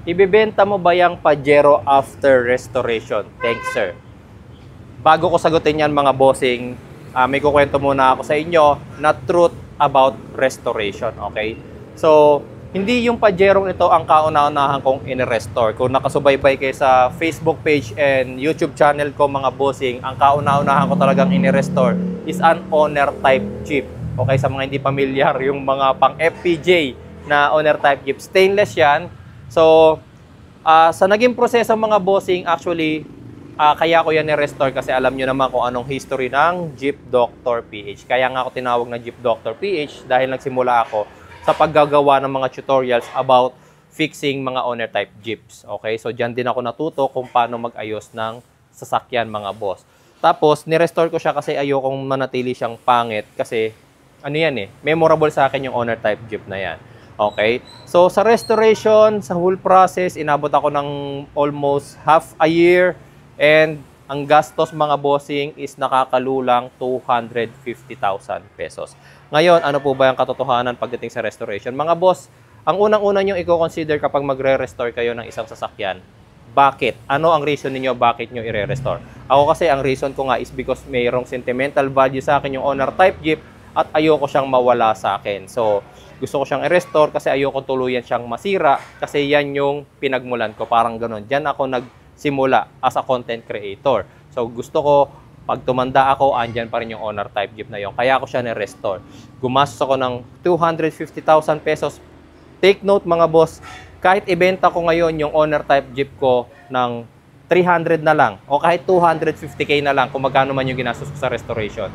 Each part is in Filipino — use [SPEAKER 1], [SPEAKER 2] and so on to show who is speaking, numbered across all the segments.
[SPEAKER 1] ibebenta mo ba yung Pajero after restoration? Thanks, sir. Bago ko sagutin yan mga bossing, may kukwento muna ako sa inyo na truth about restoration, okay? So, hindi yung Pajerong ito ang kauna-unahan kong in-restore. Kung nakasubaybay kayo sa Facebook page and YouTube channel ko mga bossing, ang kauna-unahan ko talagang in-restore is an owner type Jeep. Okay, sa mga hindi pamilyar, yung mga pang FPJ na owner type Jeep. Stainless yan. So, sa naging proseso mga bossing, actually, kaya ko yan i-restore kasi alam nyo naman kung anong history ng Jeep Doctor PH. Kaya nga ako tinawag na Jeep Doctor PH dahil nagsimula ako sa paggagawa ng mga tutorials about fixing mga owner type Jeeps. Okay, so dyan din ako natuto kung paano mag-ayos ng sasakyan mga boss. Tapos, ni-restore ko siya kasi ayokong manatili siyang pangit kasi ano yan memorable sa akin yung owner type Jeep na yan. Okay? So, sa restoration, sa whole process, inabot ako ng almost half a year and ang gastos mga bossing is nakakalulang 250,000 pesos. Ngayon, ano po ba yung katotohanan pagdating sa restoration? Mga boss, ang unang-una nyo i-consider kapag magre-restore kayo ng isang sasakyan, bakit? Ano ang reason niyo bakit nyo i-restore? Ako kasi ang reason ko nga is because mayroong sentimental value sa akin yung owner type Jeep at ayoko siyang mawala sa akin. So, gusto ko siyang i-restore kasi ayoko tuluyan siyang masira kasi yan yung pinagmulan ko. Parang ganun. Diyan ako nagsimula as a content creator. So, gusto ko, pag tumanda ako, andyan pa rin yung owner type Jeep na yun. Kaya ako siya ni-restore. Gumastos ako ng 250,000 pesos. Take note mga boss, kahit ibenta ko ngayon yung owner type Jeep ko ng 300 na lang o kahit 250k na lang kung magkano man yung ginastos ko sa restoration,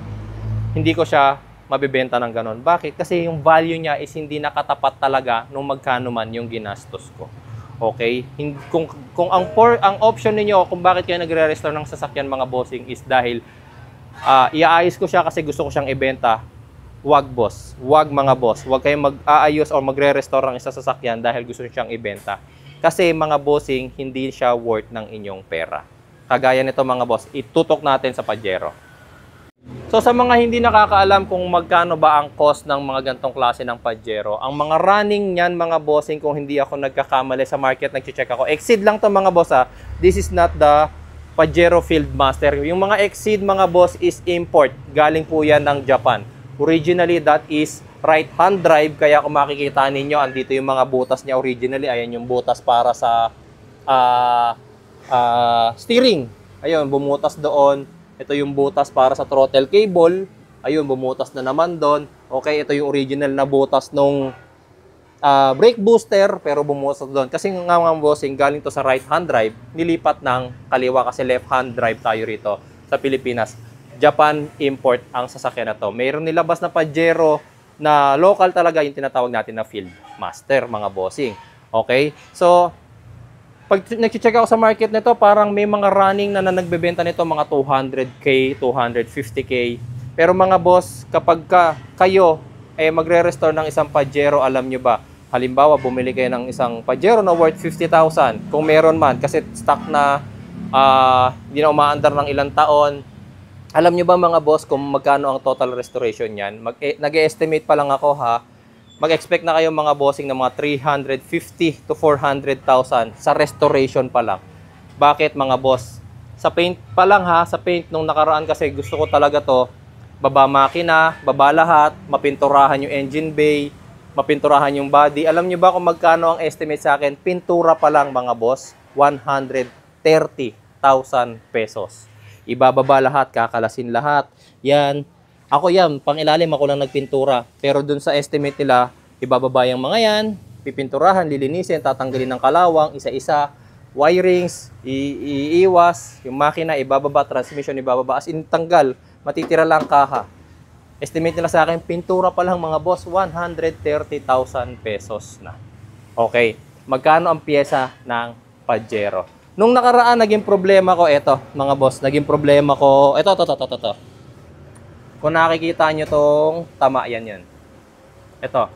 [SPEAKER 1] hindi ko siya mabibenta ng ganon. Bakit? Kasi yung value niya is hindi nakatapat talaga nung magkano man yung ginastos ko. Okay? Kung ang option niyo kung bakit kayo nagre-restore ng sasakyan mga bossing is dahil iaayos ko siya kasi gusto ko siyang ibenta, wag boss. Wag mga boss. Wag kayong mag-aayos o magre-restore ng isang sasakyan dahil gusto niyo siyang ibenta. Kasi mga bossing, hindi siya worth ng inyong pera. Kagaya nito mga boss, itutok natin sa Pajero. So sa mga hindi nakakaalam kung magkano ba ang cost ng mga gantong klase ng Pajero, ang mga running niyan mga bossing, kung hindi ako nagkakamali sa market, nag-check ako. Exceed lang to mga boss ha. This is not the Pajero Fieldmaster. Yung mga Exceed mga boss is import. Galing po yan ng Japan. Originally that is right hand drive, kaya kung makikita ninyo, andito yung mga butas niya originally. Ayan yung butas para sa steering. Ayun, bumutas doon. Ito yung butas para sa throttle cable. Ayun, bumutas na naman doon. Okay, ito yung original na butas nung brake booster, pero bumutas doon. Kasi nga mga bossing, galing to sa right hand drive, nilipat ng kaliwa kasi left hand drive tayo rito sa Pilipinas. Japan import ang sasakyan na to. Mayroon nilabas na Pajero na local talaga, yung tinatawag natin na Fieldmaster, mga bossing. Okay, so pag nag-check ako sa market nito, parang may mga running na nagbebenta nito mga 200k, 250k. Pero mga boss, kapag kayo magre-restore ng isang Pajero, alam nyo ba? Halimbawa, bumili kayo ng isang Pajero na worth 50,000. Kung meron man, kasi stock na hindi na umaandar ng ilang taon. Alam nyo ba mga boss kung magkano ang total restoration yan? Nag-estimate pa lang ako ha. Mag-expect na kayo mga bossing ng mga 350 to 400,000 sa restoration pa lang. Bakit mga boss? Sa paint pa lang ha, sa paint nung nakaraan kasi gusto ko talaga to, baba makina, baba lahat, mapinturahan yung engine bay, mapinturahan yung body. Alam nyo ba kung magkano ang estimate sa akin? Pintura pa lang mga boss, 130,000 pesos. Ibababa lahat, kakalasin lahat. Yan. Ako yan, pang ilalim ako lang nagpintura. Pero dun sa estimate nila, ibababa yung mga yan, pipinturahan, lilinisin, tatanggalin ng kalawang, isa-isa, wirings, iiwas, yung makina, ibababa, transmission, ibababa, as in tanggal, matitira lang kaha. Estimate nila sa akin, pintura pa lang mga boss, 130,000 pesos na. Okay, magkano ang pyesa ng Pajero? Nung nakaraan, naging problema ko, eto, mga boss, naging problema ko, eto. Kung nakikita nyo tong tama, yan. Ito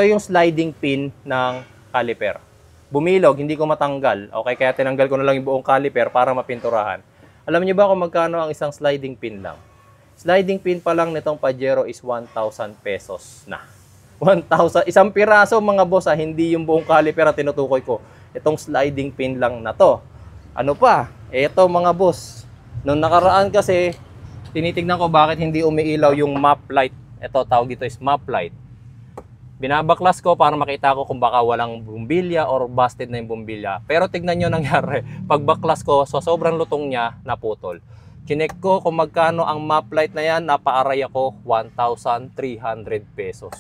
[SPEAKER 1] yung sliding pin ng caliper. Bumilog, hindi ko matanggal. Okay, kaya tinanggal ko na lang yung buong caliper para mapinturahan. Alam niyo ba kung magkano ang isang sliding pin lang? Sliding pin pa lang nitong Pajero is 1,000 pesos na. 1,000, isang piraso mga boss hindi yung buong caliper na tinutukoy ko. itong sliding pin lang na to. Ano pa? Eto mga boss. Nung nakaraan kasi, tinitignan ko bakit hindi umiilaw yung map light. Ito, tawag dito is map light. Binabaklas ko para makita ko kung baka walang bumbilya or busted na yung bumbilya. Pero tignan nyo nangyari. Pagbaklas ko, so sobrang lutong niya, naputol. Chinek ko kung magkano ang map light na yan, napaaray ako 1,300 pesos.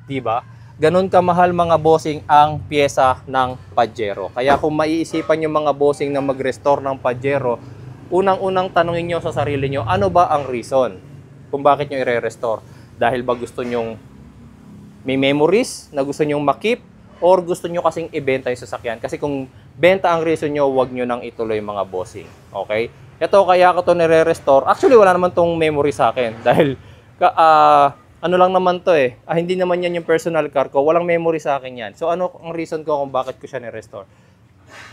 [SPEAKER 1] Diba? Ganun kamahal mga bossing ang pyesa ng Pajero. Kaya kung maiisipan yung mga bossing na mag-restore ng Pajero, unang-unang tanongin nyo sa sarili nyo, ano ba ang reason kung bakit nyo i-restore? Dahil ba gusto nyong may memories na gusto nyong makip or gusto nyo kasing ibenta yung sasakyan? Kasi kung benta ang reason nyo, huwag nyo nang ituloy mga bossing. Okay? Ito, kaya ko ito nire-restore. Actually, wala naman tong memory sa akin. Dahil, ano lang naman to eh. Hindi naman yan yung personal car ko. Walang memory sa akin yan. So, ano ang reason ko kung bakit ko siya nire-restore?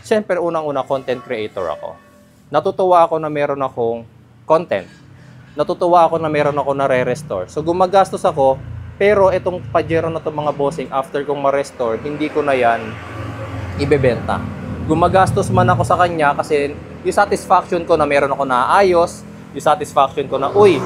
[SPEAKER 1] Siyempre, unang-una, content creator ako. Natutuwa ako na meron akong content. Natutuwa ako na meron ako nare-restore. So, gumagastos ako. Pero itong Pajero na to mga bossing, after kong ma-restore, hindi ko na yan ibebenta. Gumagastos man ako sa kanya kasi yung satisfaction ko na meron ako naayos, yung satisfaction ko na, uy,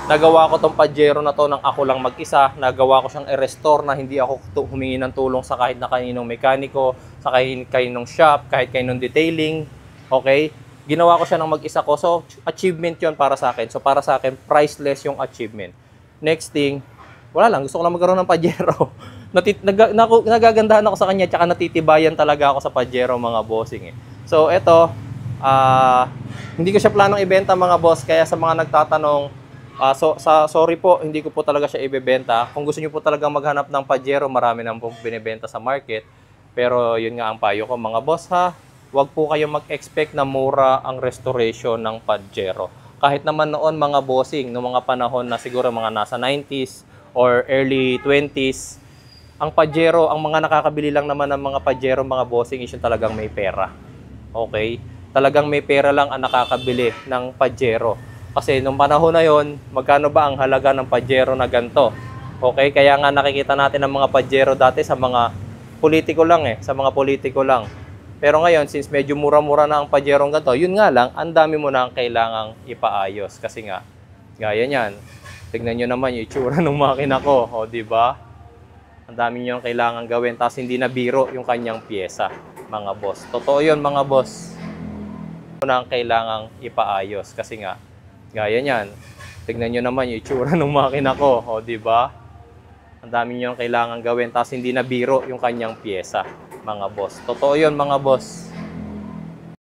[SPEAKER 1] nagawa ko tong Pajero na to ng ako lang mag-isa, nagawa ko siyang i-restore na hindi ako humingi ng tulong sa kahit na kaninong mekaniko, sa kahit kaninong shop, kahit kaninong detailing, okay? Ginawa ko siya ng mag-isa ko, so achievement yon para sa akin. So para sa akin, priceless yung achievement. Next thing, wala lang, gusto ko lang magkaroon ng Pajero. Nagagandahan ako sa kanya, tsaka natitibayan talaga ako sa Pajero mga bossing eh. So eto, hindi ko siya planong ibenta mga boss, kaya sa mga nagtatanong, sorry po, hindi ko po talaga siya ibebenta. Kung gusto niyo po talagang maghanap ng Pajero, marami nang pong binibenta sa market. Pero yun nga ang payo ko mga boss ha, huwag po kayong mag-expect na mura ang restoration ng Pajero. Kahit naman noon mga bossing, noong mga panahon na siguro mga nasa 90s or early 20s, ang Pajero, ang mga nakakabili lang naman ng mga Pajero mga bossing is yung talagang may pera. Okay? Talagang may pera lang ang nakakabili ng Pajero. Kasi nung panahon na yon, magkano ba ang halaga ng Pajero na ganito? Okay? Kaya nga nakikita natin ang mga Pajero dati sa mga politiko lang eh. Sa mga politiko lang. Pero ngayon, since medyo mura-mura na ang Pajero ganito, yun nga lang, ang dami mo na ang kailangang ipaayos. Kasi nga, gaya niyan. Tignan nyo naman yung itsura ng makina ko. O, diba? Ang dami nyo ang kailangan gawin. Tapos hindi na biro yung kanyang pyesa, mga boss. Totoo yun, mga boss. Na ang kailangang ipaayos. Kasi nga, gaya niyan. Tignan nyo naman yung itsura ng makina ko. O, diba? Ang dami nyo ang kailangan gawin. Tapos hindi na biro yung kanyang pyesa, mga boss. Totoo yun, mga boss.